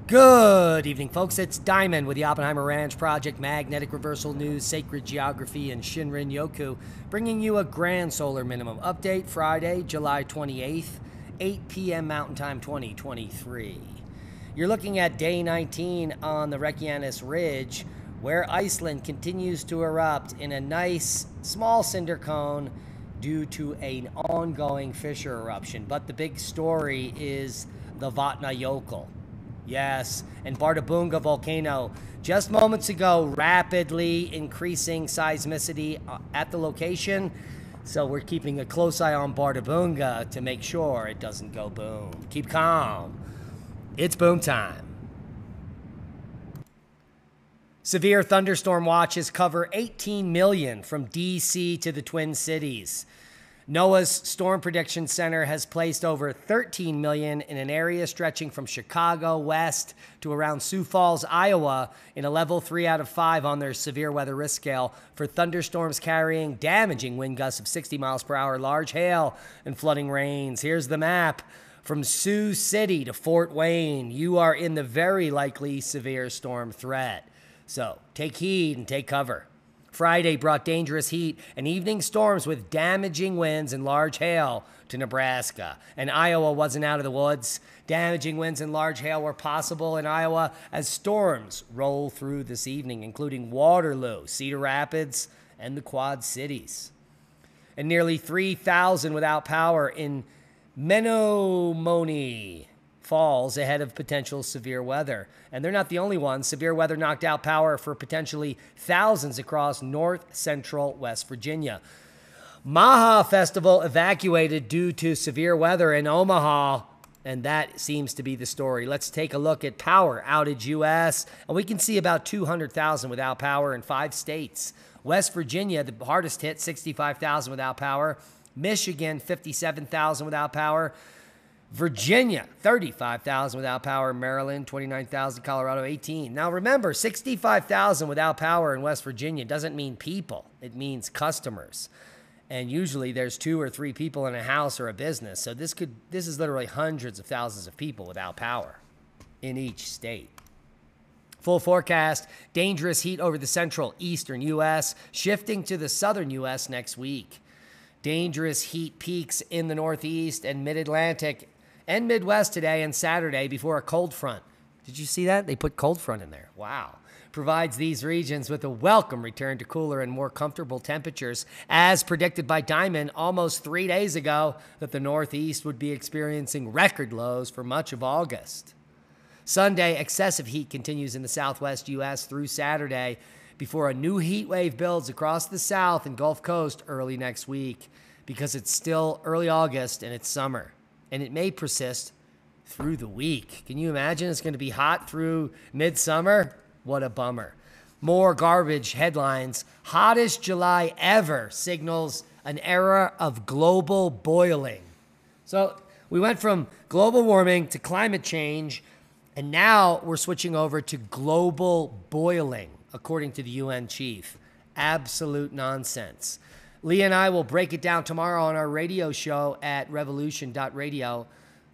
Good evening, folks. It's Diamond with the Oppenheimer Ranch Project, Magnetic Reversal News, Sacred Geography, and Shinrin Yoku, bringing you a grand solar minimum update Friday, July 28th, 8 p.m. Mountain Time 2023. You're looking at day 19 on the Reykjanes Ridge, where Iceland continues to erupt in a nice small cinder cone due to an ongoing fissure eruption. But the big story is the Vatnajökull. Yes, and Bárðarbunga volcano, just moments ago, rapidly increasing seismicity at the location. So we're keeping a close eye on Bárðarbunga to make sure it doesn't go boom. Keep calm. It's boom time. Severe thunderstorm watches cover 18 million from D.C. to the Twin Cities. NOAA's Storm Prediction Center has placed over 13 million in an area stretching from Chicago west to around Sioux Falls, Iowa, in a level 3 out of 5 on their severe weather risk scale for thunderstorms carrying damaging wind gusts of 60 miles per hour, large hail, and flooding rains. Here's the map. From Sioux City to Fort Wayne, you are in the very likely severe storm threat. So take heed and take cover. Friday brought dangerous heat and evening storms with damaging winds and large hail to Nebraska. And Iowa wasn't out of the woods. Damaging winds and large hail were possible in Iowa as storms roll through this evening, including Waterloo, Cedar Rapids, and the Quad Cities. And nearly 3,000 without power in Menomonee Falls ahead of potential severe weather. And they're not the only ones. Severe weather knocked out power for potentially thousands across north central West Virginia. Maha Festival evacuated due to severe weather in Omaha, and that seems to be the story. Let's take a look at power outage U.S., and we can see about 200,000 without power in 5 states. West Virginia, the hardest hit, 65,000 without power. Michigan, 57,000 without power. Virginia, 35,000 without power. Maryland, 29,000. Colorado, 18. Now remember, 65,000 without power in West Virginia doesn't mean people. It means customers. And usually there's 2 or 3 people in a house or a business. So this is literally hundreds of thousands of people without power in each state. Full forecast, dangerous heat over the central eastern U.S., shifting to the southern U.S. next week. Dangerous heat peaks in the Northeast and Mid-Atlantic and Midwest today and Saturday before a cold front. Did you see that? They put cold front in there. Wow. Provides these regions with a welcome return to cooler and more comfortable temperatures, as predicted by Diamond almost 3 days ago that the Northeast would be experiencing record lows for much of August. Sunday, excessive heat continues in the southwest U.S. through Saturday before a new heat wave builds across the South and Gulf Coast early next week, because it's still early August and it's summer, and it may persist through the week. Can you imagine it's going to be hot through midsummer? What a bummer. More garbage headlines. Hottest July ever signals an era of global boiling. So we went from global warming to climate change, and now we're switching over to global boiling, according to the UN chief. Absolute nonsense. Lee and I will break it down tomorrow on our radio show at revolution.radio.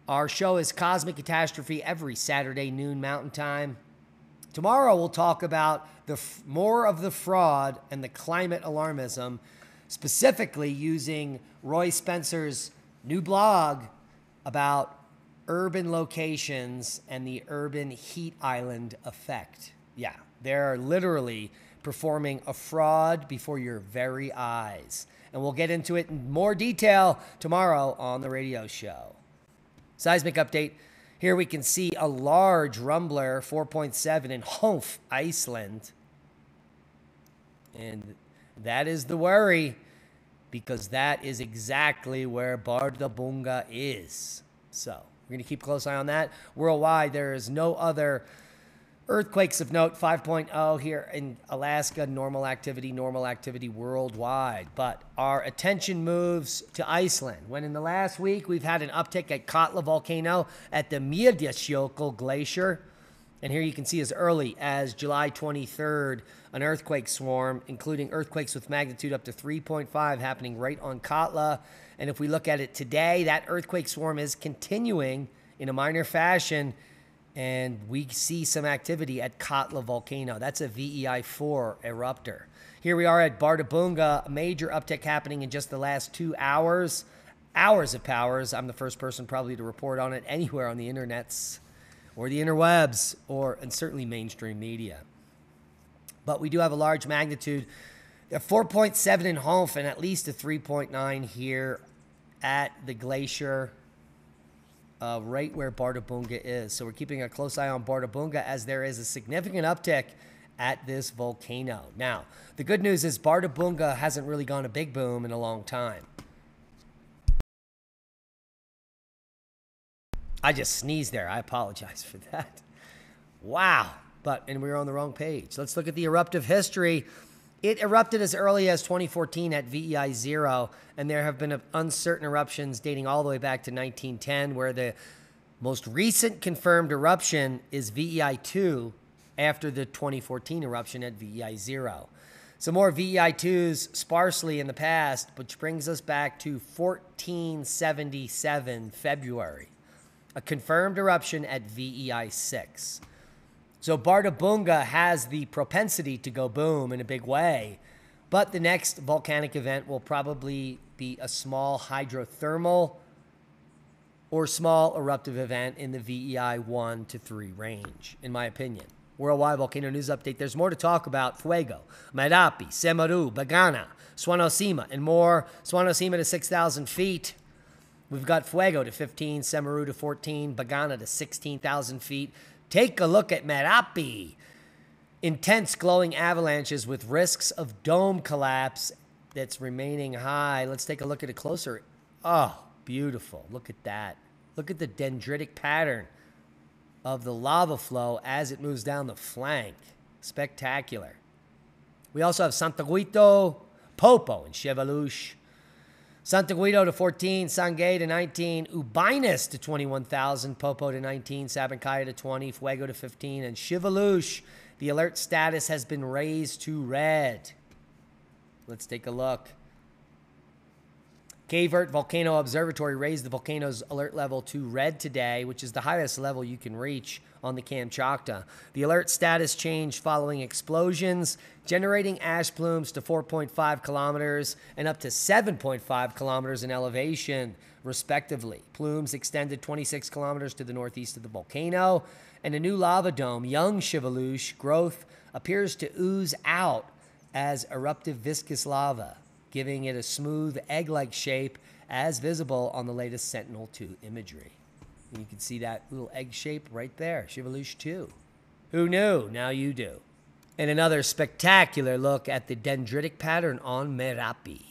Our show is Cosmic Catastrophe every Saturday noon Mountain Time. Tomorrow we'll talk about more of the fraud and the climate alarmism, specifically using Roy Spencer's new blog about urban locations and the urban heat island effect. Yeah, they're literally performing a fraud before your very eyes. And we'll get into it in more detail tomorrow on the radio show. Seismic update. Here we can see a large rumbler, 4.7 in Höf, Iceland. And that is the worry, because that is exactly where Bárðarbunga is. So we're going to keep a close eye on that. Worldwide, there is no other earthquakes of note. 5.0 here in Alaska, normal activity worldwide. But our attention moves to Iceland, when in the last week we've had an uptick at Katla Volcano at the Mýrdalsjökull Glacier. And here you can see as early as July 23rd, an earthquake swarm, including earthquakes with magnitude up to 3.5 happening right on Katla. And if we look at it today, that earthquake swarm is continuing in a minor fashion And we see some activity at Katla Volcano. That's a VEI-4 eruptor. Here we are at Bárðarbunga, a major uptick happening in just the last 2 hours. Hours of powers. I'm the first person probably to report on it anywhere on the internets or the interwebs and certainly mainstream media. But we do have a large magnitude, a 4.7 in Honf and at least a 3.9 here at the glacier, right where Bárðarbunga is. So we're keeping a close eye on Bárðarbunga as there is a significant uptick at this volcano. Now, the good news is Bárðarbunga hasn't really gone a big boom in a long time. I just sneezed there. I apologize for that. Wow. And we were on the wrong page. Let's look at the eruptive history. It erupted as early as 2014 at VEI-0, and there have been uncertain eruptions dating all the way back to 1910, where the most recent confirmed eruption is VEI-2 after the 2014 eruption at VEI-0. Some more VEI-2s sparsely in the past, which brings us back to 1477 February. A confirmed eruption at VEI-6. So Bárðarbunga has the propensity to go boom in a big way, but the next volcanic event will probably be a small hydrothermal or small eruptive event in the VEI 1 to 3 range, in my opinion. Worldwide Volcano News Update. There's more to talk about. Fuego, Merapi, Semeru, Bagana, Swanosima, and more. Swanosima to 6,000 feet. We've got Fuego to 15, Semeru to 14, Bagana to 16,000 feet. Take a look at Merapi. Intense glowing avalanches with risks of dome collapse that's remaining high. Let's take a look at it closer. Oh, beautiful. Look at that. Look at the dendritic pattern of the lava flow as it moves down the flank. Spectacular. We also have Santa Guito, Popo, and Chevaluche. Santa Guido to 14, Sangay to 19, Ubinus to 21,000, Popo to 19, Sabancaya to 20, Fuego to 15, and Chevaluche. The alert status has been raised to red. Let's take a look. Cavert Volcano Observatory raised the volcano's alert level to red today, which is the highest level you can reach on the Kamchatka. The alert status changed following explosions, generating ash plumes to 4.5 kilometers and up to 7.5 kilometers in elevation, respectively. Plumes extended 26 kilometers to the northeast of the volcano, and a new lava dome, young Chevaluche growth, appears to ooze out as eruptive viscous lava, giving it a smooth egg-like shape as visible on the latest Sentinel-2 imagery. And you can see that little egg shape right there, Chevaluche 2. Who knew? Now you do. And another spectacular look at the dendritic pattern on Merapi.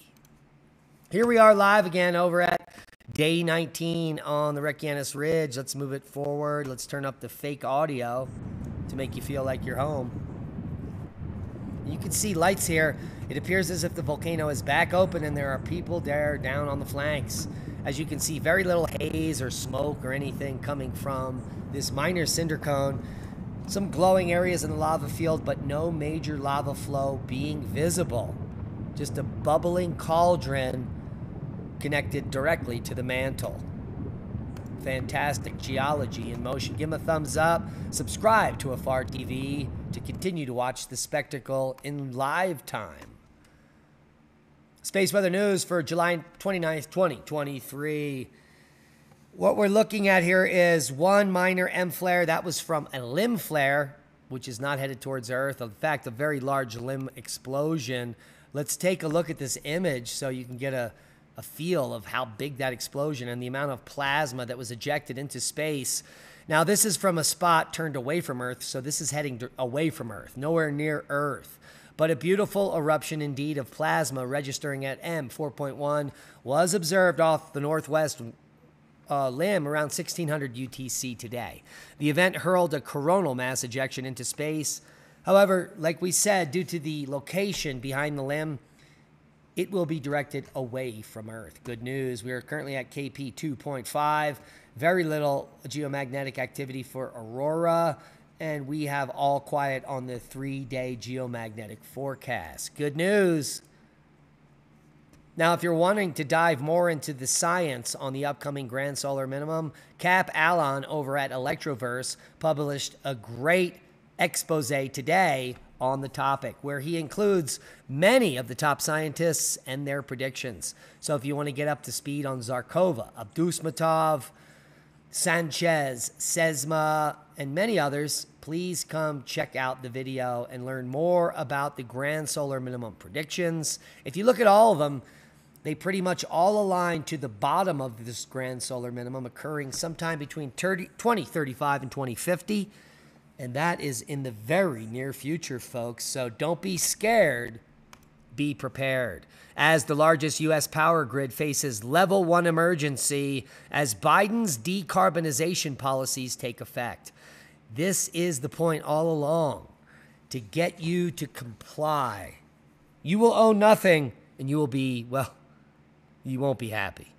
Here we are live again over at day 19 on the Reykjanes Ridge. Let's move it forward. Let's turn up the fake audio to make you feel like you're home. You can see lights here. It appears as if the volcano is back open and there are people there down on the flanks. As you can see, very little haze or smoke or anything coming from this minor cinder cone. Some glowing areas in the lava field, but no major lava flow being visible. Just a bubbling cauldron connected directly to the mantle. Fantastic geology in motion. Give them a thumbs up. Subscribe to Afar TV to continue to watch the spectacle in live time. Space weather news for July 29th, 2023. What we're looking at here is one minor M flare. That was from a limb flare, which is not headed towards Earth. In fact, a very large limb explosion. Let's take a look at this image so you can get a feel of how big that explosion and the amount of plasma that was ejected into space. Now, this is from a spot turned away from Earth, so this is heading away from Earth, nowhere near Earth. But a beautiful eruption indeed of plasma registering at M4.1 was observed off the northwest limb around 1600 UTC today. The event hurled a coronal mass ejection into space. However, like we said, due to the location behind the limb, it will be directed away from Earth. Good news. We are currently at KP 2.5. Very little geomagnetic activity for Aurora. And we have all quiet on the 3-day geomagnetic forecast. Good news. Now, if you're wanting to dive more into the science on the upcoming grand solar minimum, Cap Alon over at Electroverse published a great expose today on the topic, where he includes many of the top scientists and their predictions. So if you want to get up to speed on Zarkova, Abdusmatov, Sanchez, Sesma, and many others, please come check out the video and learn more about the grand solar minimum predictions. If you look at all of them, they pretty much all align to the bottom of this grand solar minimum occurring sometime between 2035 and 2050. And that is in the very near future, folks. So don't be scared. Be prepared. As the largest U.S. power grid faces level 1 emergency as Biden's decarbonization policies take effect. This is the point all along, to get you to comply. You will own nothing, and you will be, well, you won't be happy.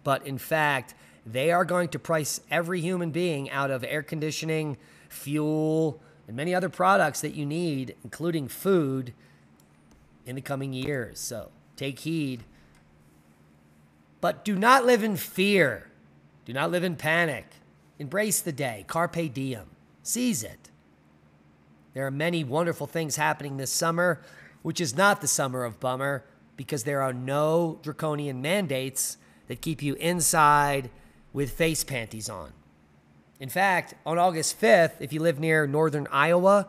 But in fact, they are going to price every human being out of air conditioning, fuel, and many other products that you need, including food, in the coming years. So take heed. But do not live in fear. Do not live in panic. Embrace the day. Carpe diem. Seize it. There are many wonderful things happening this summer, which is not the summer of bummer, because there are no draconian mandates that keep you inside with face panties on. In fact, on August 5th, if you live near northern Iowa,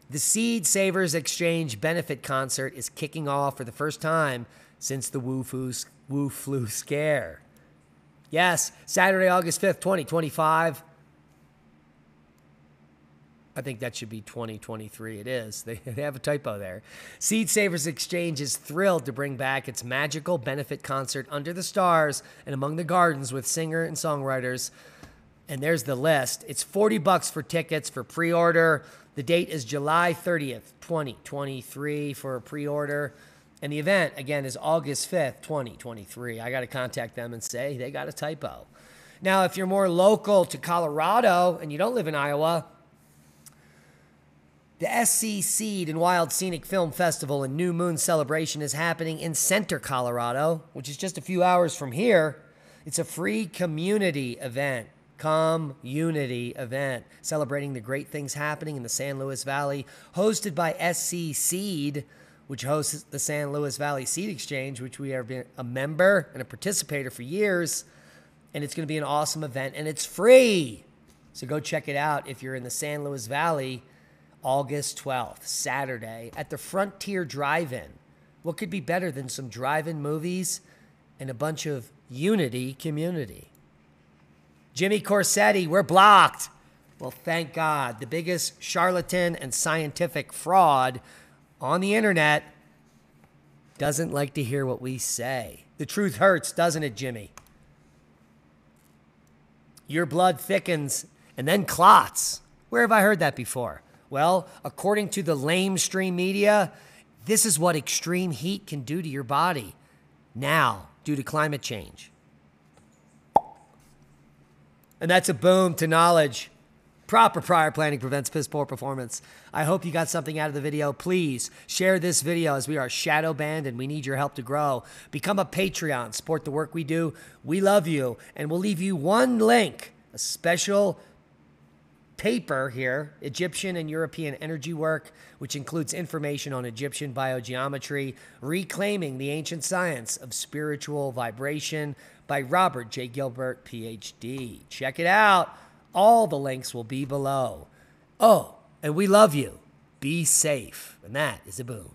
the Seed Savers Exchange benefit concert is kicking off for the first time since the Wu Flu scare. Yes, Saturday, August 5th, 2025. I think that should be 2023. It is. They have a typo there. Seed Savers Exchange is thrilled to bring back its magical benefit concert under the stars and among the gardens with singer and songwriters. And there's the list. It's $40 for tickets for pre-order. The date is July 30th, 2023 for a pre-order. And the event, again, is August 5th, 2023. I got to contact them and say they got a typo. Now, if you're more local to Colorado and you don't live in Iowa, the SC Seed and Wild Scenic Film Festival and New Moon Celebration is happening in Center, Colorado, which is just a few hours from here. It's a free community event celebrating the great things happening in the San Luis Valley, hosted by SC Seed, which hosts the San Luis Valley Seed Exchange, which we have been a member and a participator for years. And it's going to be an awesome event, and it's free. So go check it out if you're in the San Luis Valley, August 12th, Saturday, at the Frontier Drive-In. What could be better than some drive-in movies and a bunch of unity community? Jimmy Corsetti, we're blocked. Well, thank God. The biggest charlatan and scientific fraud on the internet doesn't like to hear what we say. The truth hurts, doesn't it, Jimmy? Your blood thickens and then clots. Where have I heard that before? Well, according to the lamestream media, this is what extreme heat can do to your body now due to climate change. And that's a boom to knowledge. Proper prior planning prevents piss poor performance. I hope you got something out of the video. Please share this video, as we are shadow banned and we need your help to grow. Become a Patreon. Support the work we do. We love you. And we'll leave you one link, a special paper here, Egyptian and European energy work, which includes information on Egyptian biogeometry, reclaiming the ancient science of spiritual vibration, by Robert J. Gilbert, PhD. Check it out. All the links will be below. Oh, and we love you. Be safe. And that is a boom.